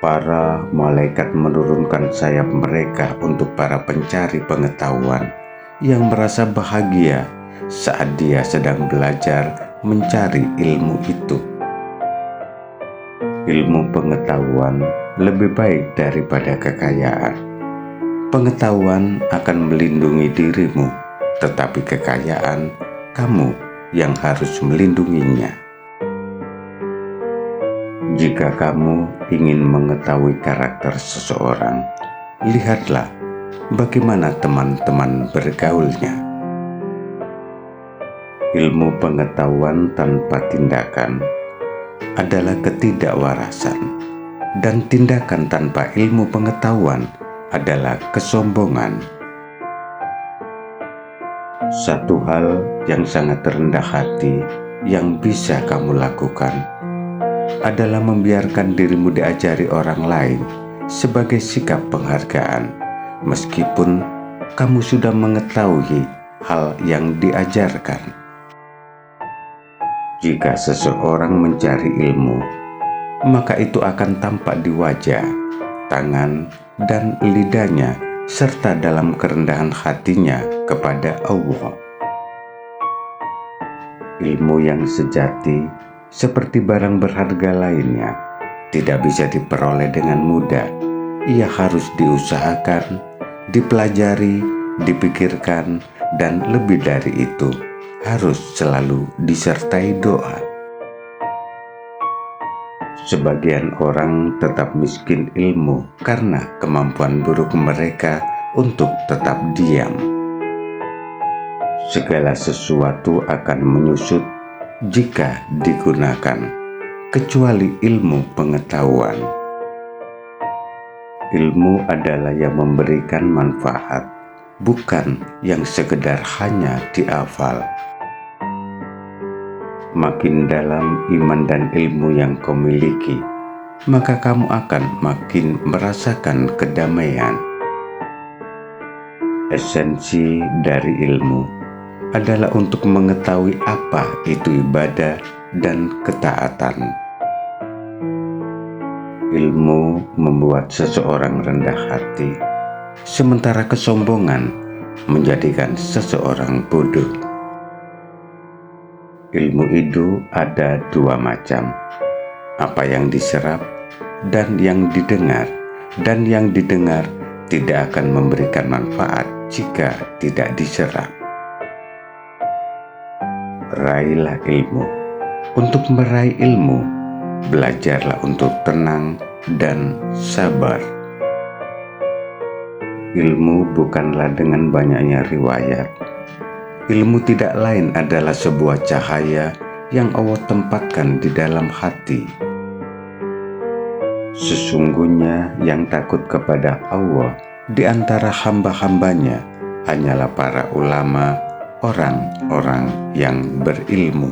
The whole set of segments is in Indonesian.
Para malaikat menurunkan sayap mereka untuk para pencari pengetahuan yang merasa bahagia saat dia sedang belajar mencari ilmu itu. Ilmu pengetahuan lebih baik daripada kekayaan. Pengetahuan akan melindungi dirimu, tetapi kekayaan kamu yang harus melindunginya. Jika kamu ingin mengetahui karakter seseorang, lihatlah bagaimana teman-teman bergaulnya. Ilmu pengetahuan tanpa tindakan adalah ketidakwarasan, dan tindakan tanpa ilmu pengetahuan adalah kesombongan. Satu hal yang sangat rendah hati yang bisa kamu lakukan adalah membiarkan dirimu diajari orang lain sebagai sikap penghargaan, meskipun kamu sudah mengetahui hal yang diajarkan. Jika seseorang mencari ilmu, maka itu akan tampak di wajah, tangan, dan lidahnya, serta dalam kerendahan hatinya kepada Allah. Ilmu yang sejati, seperti barang berharga lainnya, tidak bisa diperoleh dengan mudah. Ia harus diusahakan, dipelajari, dipikirkan, dan lebih dari itu, harus selalu disertai doa. Sebagian orang tetap miskin ilmu karena kemampuan buruk mereka untuk tetap diam. Segala sesuatu akan menyusut jika digunakan, kecuali ilmu pengetahuan. Ilmu adalah yang memberikan manfaat, bukan yang sekedar hanya dihafal. Makin dalam iman dan ilmu yang kau miliki, maka kamu akan makin merasakan kedamaian. Esensi dari ilmu adalah untuk mengetahui apa itu ibadah dan ketaatan. Ilmu membuat seseorang rendah hati, sementara kesombongan menjadikan seseorang bodoh. Ilmu itu ada dua macam, apa yang diserap dan yang didengar, dan yang didengar tidak akan memberikan manfaat jika tidak diserap. Raihlah ilmu. Untuk meraih ilmu, belajarlah untuk tenang dan sabar. Ilmu bukanlah dengan banyaknya riwayat. Ilmu tidak lain adalah sebuah cahaya yang Allah tempatkan di dalam hati. Sesungguhnya yang takut kepada Allah di antara hamba-hambanya hanyalah para ulama, orang-orang yang berilmu.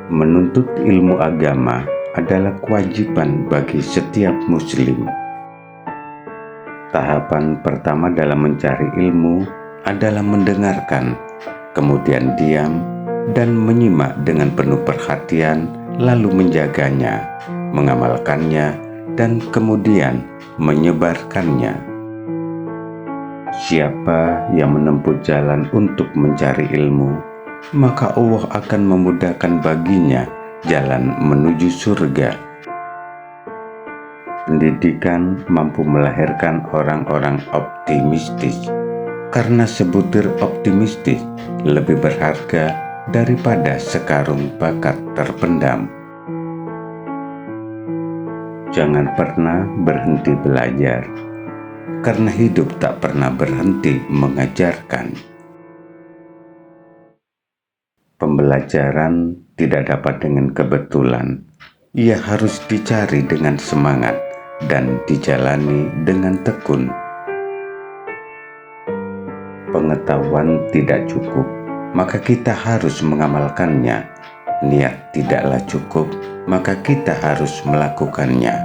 Menuntut ilmu agama adalah kewajiban bagi setiap muslim. Tahapan pertama dalam mencari ilmu adalah mendengarkan, kemudian diam dan menyimak dengan penuh perhatian, lalu menjaganya, mengamalkannya, dan kemudian menyebarkannya. Siapa yang menempuh jalan untuk mencari ilmu, maka Allah akan memudahkan baginya jalan menuju surga. Pendidikan mampu melahirkan orang-orang optimistis, karena sebutir optimistis lebih berharga daripada sekarung bakat terpendam. Jangan pernah berhenti belajar, karena hidup tak pernah berhenti mengajarkan. Pembelajaran tidak dapat dengan kebetulan. Ia harus dicari dengan semangat dan dijalani dengan tekun. Pengetahuan tidak cukup, maka kita harus mengamalkannya. Niat tidaklah cukup, maka kita harus melakukannya.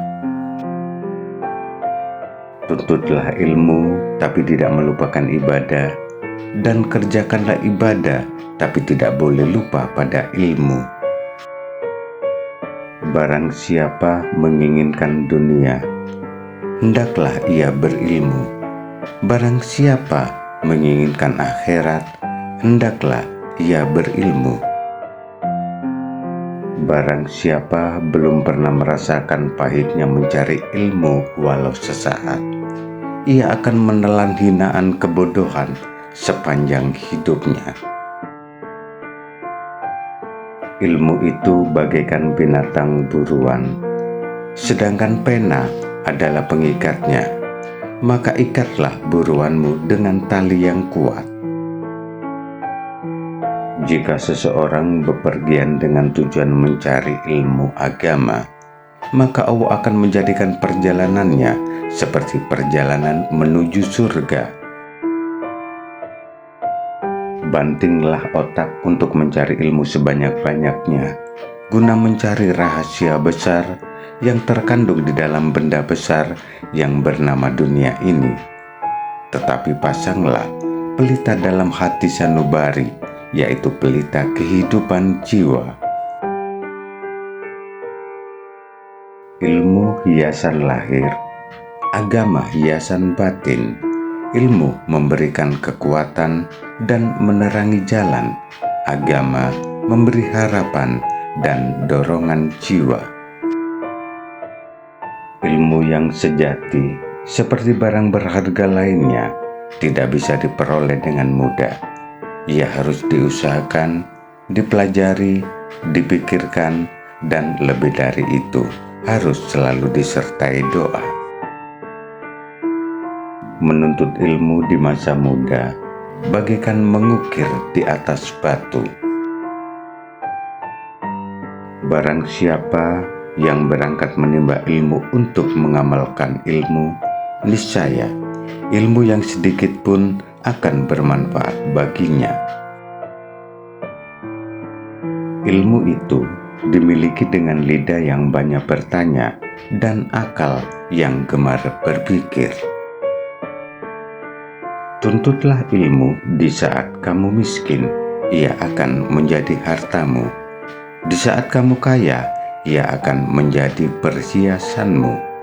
Tuntutlah ilmu, tapi tidak melupakan ibadah, dan kerjakanlah ibadah, tapi tidak boleh lupa pada ilmu. Barang siapa menginginkan dunia, hendaklah ia berilmu. Barang siapa menginginkan akhirat, hendaklah ia berilmu. Barang siapa belum pernah merasakan pahitnya mencari ilmu walau sesaat, ia akan menelan hinaan kebodohan sepanjang hidupnya. Ilmu itu bagaikan binatang buruan, sedangkan pena adalah pengikatnya. Maka ikatlah buruanmu dengan tali yang kuat. Jika seseorang bepergian dengan tujuan mencari ilmu agama, maka Allah akan menjadikan perjalanannya seperti perjalanan menuju surga. Bantinglah otak untuk mencari ilmu sebanyak-banyaknya, guna mencari rahasia besar yang terkandung di dalam benda besar yang bernama dunia ini. Tetapi pasanglah pelita dalam hati sanubari, yaitu pelita kehidupan jiwa. Ilmu hiasan lahir, agama hiasan batin. Ilmu memberikan kekuatan dan menerangi jalan, agama memberi harapan dan dorongan jiwa. Ilmu yang sejati, seperti barang berharga lainnya, tidak bisa diperoleh dengan mudah. Ia harus diusahakan, dipelajari, dipikirkan, dan lebih dari itu, harus selalu disertai doa. Menuntut ilmu di masa muda bagaikan mengukir di atas batu. Barang siapa yang berangkat menimba ilmu untuk mengamalkan ilmu, niscaya ilmu yang sedikit pun akan bermanfaat baginya. Ilmu itu dimiliki dengan lidah yang banyak bertanya dan akal yang gemar berpikir. Tuntutlah ilmu di saat kamu miskin, ia akan menjadi hartamu. Di saat kamu kaya, ia akan menjadi perhiasanmu.